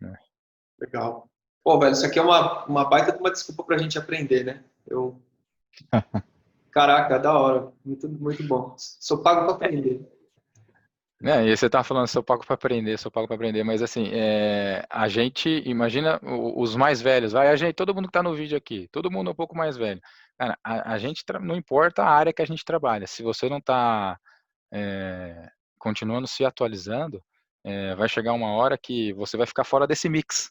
né? Legal. Pô, velho, isso aqui é uma baita de uma desculpa pra gente aprender, né? Caraca, da hora. Muito, muito bom. Sou pago para aprender. Né, e você tá falando, sou pago para aprender, mas assim, a gente, imagina os mais velhos, todo mundo que tá no vídeo aqui, todo mundo é um pouco mais velho. Cara, a gente, não importa a área que a gente trabalha, se você não tá continuando se atualizando, vai chegar uma hora que você vai ficar fora desse mix,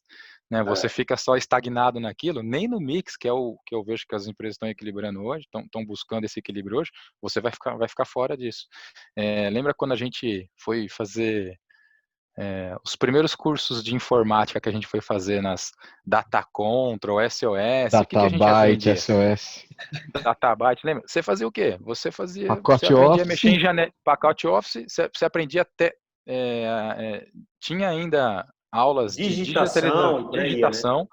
né? Você fica só estagnado naquilo, nem no mix, que é o que eu vejo que as empresas estão equilibrando hoje, estão buscando esse equilíbrio hoje, você vai ficar fora disso. Lembra quando a gente foi fazer os primeiros cursos de informática que a gente foi fazer nas Data Control, SOS, o que a gente Databyte, aprendia? SOS, Databyte, lembra? Você fazia o quê? Você pacote aprendia a mexer Office, em janela, pacote Office, você aprendia até, tinha ainda aulas de Digitação e por aí, né? digitação,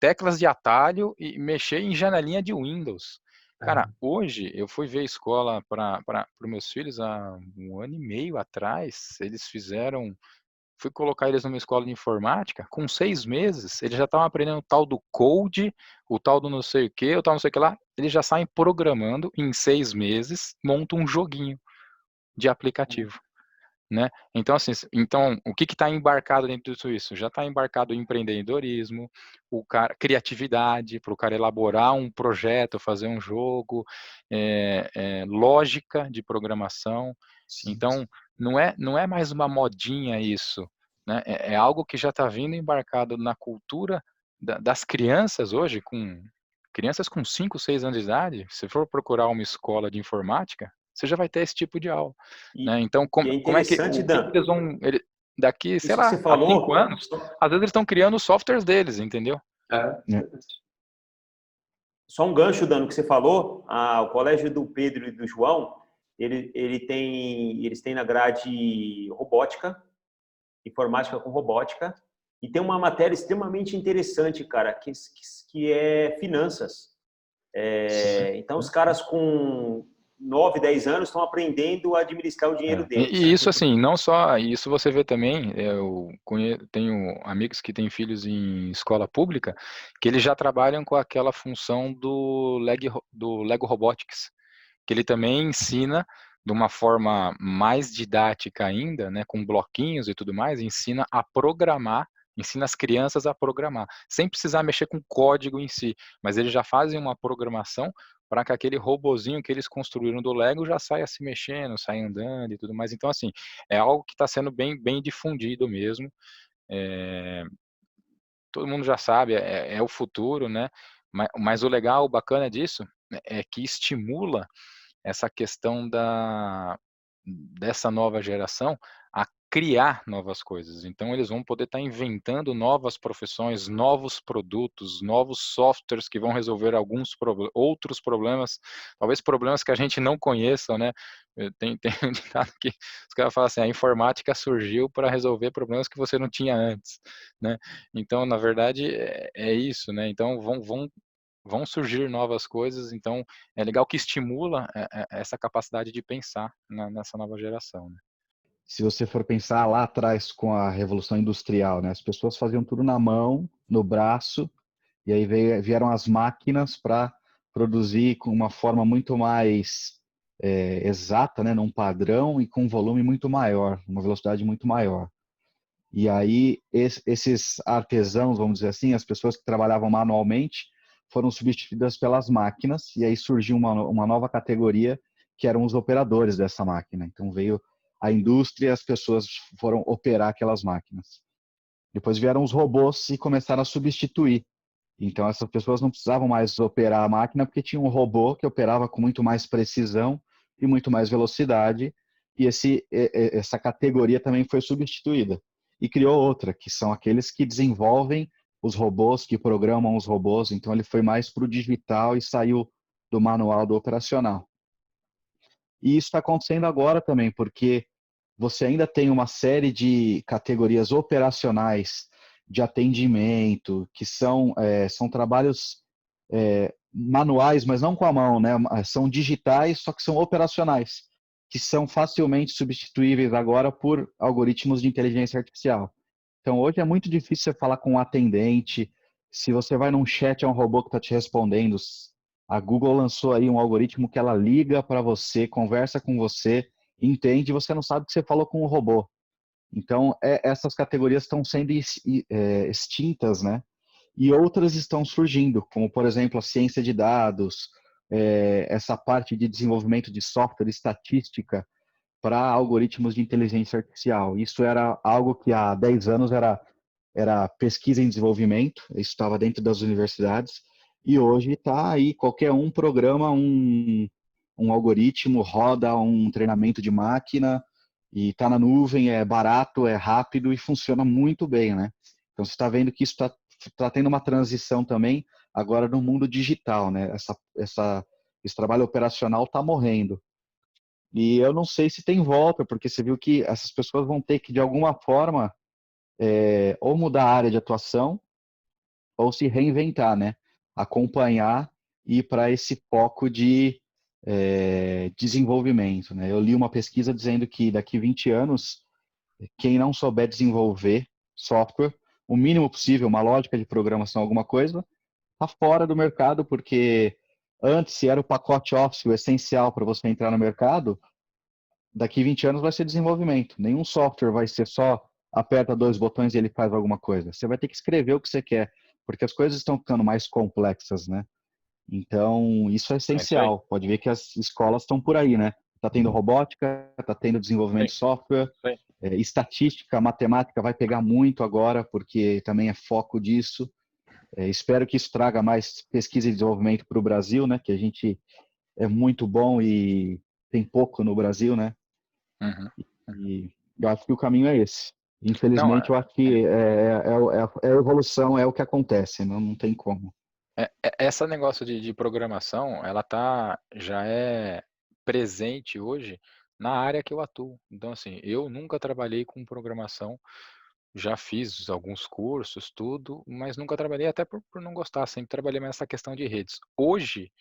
teclas de atalho e mexer em janelinha de Windows. Cara, hoje eu fui ver a escola para os meus filhos há 1 ano e meio atrás, fui colocar eles numa escola de informática, com 6 meses, eles já estavam aprendendo o tal do code, o tal do não sei o que, o tal não sei o que lá, eles já saem programando, em 6 meses, montam um joguinho de aplicativo, né? Então, assim, o que está embarcado dentro de tudo isso? Já está embarcado o empreendedorismo, criatividade, para o cara elaborar um projeto, fazer um jogo, lógica de programação. Então, não é mais uma modinha isso, né? É algo que já está vindo embarcado na cultura das crianças hoje, crianças com 5, 6 anos de idade. Se for procurar uma escola de informática, você já vai ter esse tipo de aula, E, né? Então, e é como é que, interessante, o que Dan, eles vão, daqui, sei isso que você lá, há 5 falou, anos, às vezes eles estão criando os softwares deles, entendeu? né? só um gancho, Dan, no que você falou, o colégio do Pedro e do João, eles têm na grade robótica, informática com robótica, e tem uma matéria extremamente interessante, cara, que é finanças. Então, os caras com 9, 10 anos estão aprendendo a administrar o dinheiro E deles. isso, assim, não só, isso você vê também, eu tenho amigos que têm filhos em escola pública, que eles já trabalham com aquela função do Lego Robotics, que ele também ensina de uma forma mais didática ainda, né, com bloquinhos e tudo mais, ensina a programar, ensina as crianças a programar, sem precisar mexer com código em si, mas eles já fazem uma programação para que aquele robozinho que eles construíram do Lego já saia se mexendo, saia andando e tudo mais. Então, assim, é algo que está sendo bem difundido mesmo. É, todo mundo já sabe, é o futuro, né? Mas o legal, o bacana disso é que estimula essa questão dessa nova geração a criar novas coisas. Então, eles vão poder estar inventando novas profissões, novos produtos, novos softwares que vão resolver outros problemas, talvez problemas que a gente não conheça, né? Tem um ditado que os caras falam assim, a informática surgiu para resolver problemas que você não tinha antes, né? Então, na verdade, é isso, né? Então, vão surgir novas coisas, então é legal que estimula essa capacidade de pensar nessa nova geração, né? Se você for pensar lá atrás com a Revolução Industrial, né? As pessoas faziam tudo na mão, no braço, e aí vieram as máquinas para produzir com uma forma muito mais exata, né? Num padrão e com um volume muito maior, uma velocidade muito maior. E aí esses artesãos, vamos dizer assim, as pessoas que trabalhavam manualmente, foram substituídas pelas máquinas, e aí surgiu uma nova categoria, que eram os operadores dessa máquina. Então veio a indústria e as pessoas foram operar aquelas máquinas. Depois vieram os robôs e começaram a substituir. Então essas pessoas não precisavam mais operar a máquina, porque tinha um robô que operava com muito mais precisão e muito mais velocidade, e essa categoria também foi substituída. E criou outra, que são aqueles que desenvolvem os robôs, que programam os robôs. Então ele foi mais para o digital e saiu do manual do operacional. E isso está acontecendo agora também, porque você ainda tem uma série de categorias operacionais de atendimento, que são trabalhos manuais, mas não com a mão, né? São digitais, só que são operacionais, que são facilmente substituíveis agora por algoritmos de inteligência artificial. Então, hoje é muito difícil você falar com um atendente. Se você vai num chat, é um robô que está te respondendo. A Google lançou aí um algoritmo que ela liga para você, conversa com você, entende, e você não sabe que você falou com o robô. Então, essas categorias estão sendo extintas, né? E outras estão surgindo, como, por exemplo, a ciência de dados, essa parte de desenvolvimento de software, estatística. para algoritmos de inteligência artificial. Isso era algo que há 10 anos era pesquisa em desenvolvimento, isso estava dentro das universidades, e hoje está aí, qualquer um programa um algoritmo, roda um treinamento de máquina, e está na nuvem, é barato, é rápido e funciona muito bem, né? Então você está vendo que isso está tendo uma transição também agora no mundo digital, né? Esse trabalho operacional está morrendo. E eu não sei se tem volta, porque você viu que essas pessoas vão ter que, de alguma forma, ou mudar a área de atuação, ou se reinventar, né? Acompanhar e ir para esse foco de desenvolvimento, né? Eu li uma pesquisa dizendo que daqui 20 anos, quem não souber desenvolver software, o mínimo possível, uma lógica de programação, alguma coisa, está fora do mercado, porque antes, se era o pacote Office o essencial para você entrar no mercado, daqui 20 anos vai ser desenvolvimento. Nenhum software vai ser só aperta 2 botões e ele faz alguma coisa. Você vai ter que escrever o que você quer, porque as coisas estão ficando mais complexas, né? Então, isso é É isso aí. essencial. Pode ver que as escolas estão por aí, né? Está tendo robótica, está tendo desenvolvimento Sim, de software, isso aí. estatística, matemática vai pegar muito agora, porque também é foco disso. Espero que isso traga mais pesquisa e desenvolvimento para o Brasil, né? Que a gente é muito bom e tem pouco no Brasil, né? Uhum. E eu acho que o caminho é esse. Não, Infelizmente, eu acho que é a evolução, é o que acontece, não tem como. essa negócio de programação, ela já é presente hoje na área que eu atuo. Então, assim, eu nunca trabalhei com programação, já fiz alguns cursos, tudo, mas nunca trabalhei até por não gostar, sempre trabalhei nessa questão de redes. Hoje,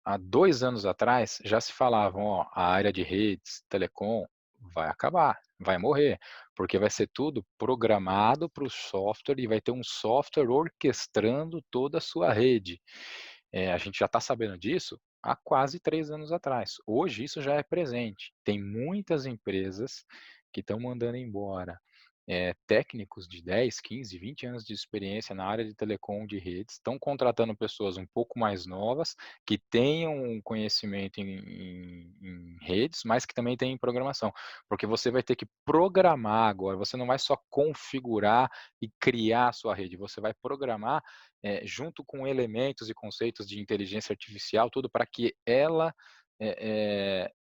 há 2 anos atrás, já se falavam, ó, a área de redes, telecom, vai acabar, vai morrer, porque vai ser tudo programado para o software e vai ter um software orquestrando toda a sua rede. A gente já está sabendo disso há quase 3 anos atrás. Hoje isso já é presente. Tem muitas empresas que estão mandando embora técnicos de 10, 15, 20 anos de experiência na área de telecom de redes, estão contratando pessoas um pouco mais novas, que tenham um conhecimento em redes, mas que também têm programação. Porque você vai ter que programar agora, você não vai só configurar e criar a sua rede, você vai programar junto com elementos e conceitos de inteligência artificial, tudo para que ela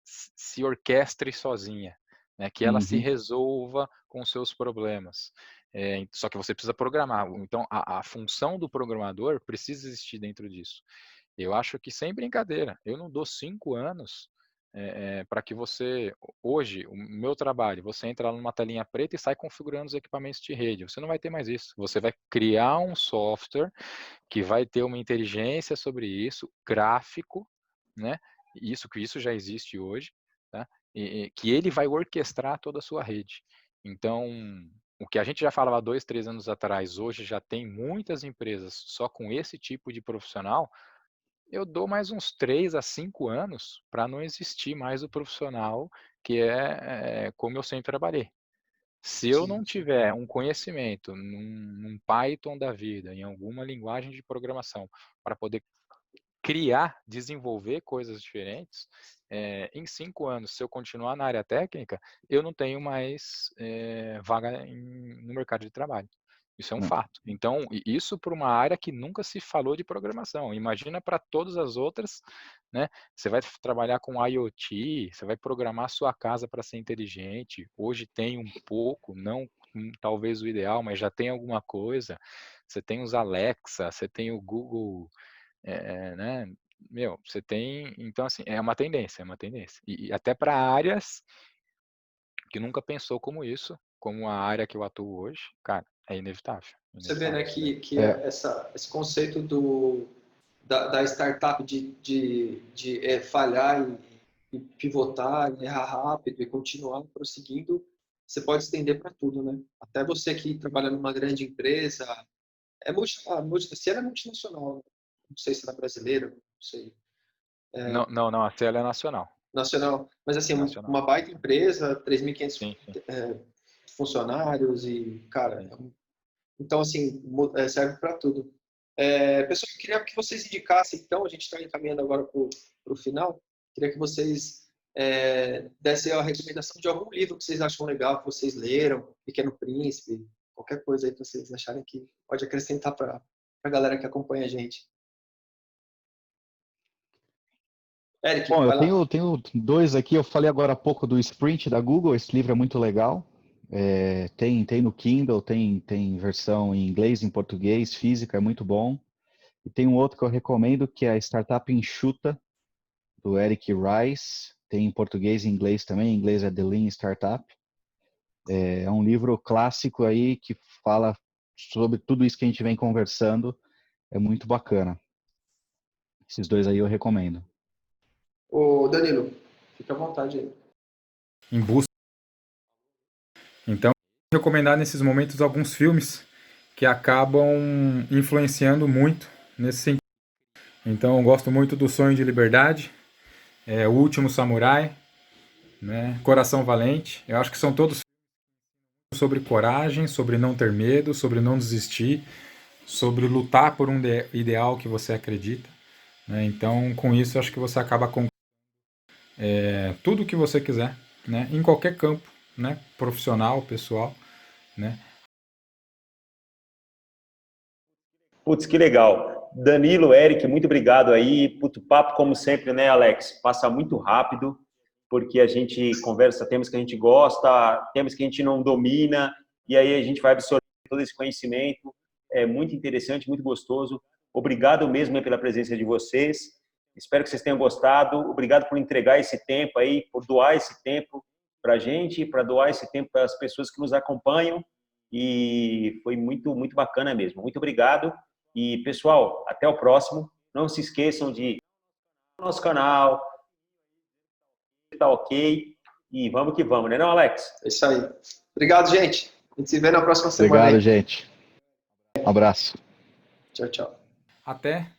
se orquestre sozinha. Né, que ela se Uhum. resolva com os seus problemas. Só que você precisa programar. Então, a função do programador precisa existir dentro disso. Eu acho que sem brincadeira, eu não dou 5 anos para que você, hoje, o meu trabalho, você entra numa telinha preta e sai configurando os equipamentos de rede. Você não vai ter mais isso. Você vai criar um software que vai ter uma inteligência sobre isso, gráfico, né? Isso já existe hoje, tá? Que ele vai orquestrar toda a sua rede. Então, o que a gente já falava 2, 3 anos atrás, hoje já tem muitas empresas só com esse tipo de profissional. Eu dou mais uns 3 a 5 anos para não existir mais o profissional que como eu sempre trabalhei. Se eu Sim, não sim. tiver um conhecimento num Python da vida, em alguma linguagem de programação, para poder criar, desenvolver coisas diferentes, em 5 anos, se eu continuar na área técnica, eu não tenho mais vaga no mercado de trabalho. Isso é um Não. fato. Então, isso para uma área que nunca se falou de programação. Imagina para todas as outras, né? Você vai trabalhar com IoT, você vai programar sua casa para ser inteligente. Hoje tem um pouco, não talvez o ideal, mas já tem alguma coisa. Você tem os Alexa, você tem o Google, né? Meu, você tem, então assim, é uma tendência, é uma tendência. E até para áreas que nunca pensou como isso, como a área que eu atuo hoje, cara, é inevitável, Você vê, né, inevitável. que É, esse conceito da startup de falhar e pivotar, e errar rápido e continuar prosseguindo, você pode estender para tudo, né? Até você que trabalha numa grande empresa, se ela é multinacional, né? Não sei se ela é brasileira, não sei, Não, não, não, a tela é nacional, nacional, mas assim, nacional. uma baita empresa, 3.500 Sim, sim, funcionários e, cara, sim. então assim, serve para tudo. Pessoal, eu queria que vocês indicassem, então, a gente está encaminhando agora para o final, queria que vocês desse a recomendação de algum livro que vocês acham legal, que vocês leram, Pequeno Príncipe, qualquer coisa aí que vocês acharem que pode acrescentar para a galera que acompanha a gente. Eric, Bom, vai lá. eu tenho dois aqui. Eu falei agora há pouco do Sprint da Google. Esse livro é muito legal. Tem no Kindle, tem versão em inglês, em português, física, é muito bom. E tem um outro que eu recomendo, que é a Startup Enxuta, do Eric Rice. Tem em português e em inglês também. Em inglês é The Lean Startup. É um livro clássico aí que fala sobre tudo isso que a gente vem conversando. É muito bacana. Esses dois aí eu recomendo. Ô, Danilo, fica à vontade aí. Em busca. Então, vou recomendar nesses momentos alguns filmes que acabam influenciando muito nesse sentido. Então, eu gosto muito do Sonho de Liberdade, O Último Samurai, né, Coração Valente. Eu acho que são todos sobre coragem, sobre não ter medo, sobre não desistir, sobre lutar por um ideal que você acredita, né? Então, com isso, acho que você acaba com tudo o que você quiser, né, em qualquer campo, né, profissional, pessoal, né. Putz, que legal. Danilo, Eric, muito obrigado aí. Puto papo, como sempre, né, Alex? Passa muito rápido, porque a gente conversa temas que a gente gosta, temas que a gente não domina, e aí a gente vai absorver todo esse conhecimento. É muito interessante, muito gostoso. Obrigado mesmo aí pela presença de vocês. Espero que vocês tenham gostado. Obrigado por entregar esse tempo aí, por doar esse tempo para a gente, para doar esse tempo para as pessoas que nos acompanham. E foi muito, muito bacana mesmo. Muito obrigado. E, pessoal, até o próximo. Não se esqueçam de no nosso canal, tá ok? E vamos que vamos, né, não, Alex? É isso aí. Obrigado, gente. A gente se vê na próxima semana. Obrigado, aí. gente. Um abraço. Tchau, tchau. Até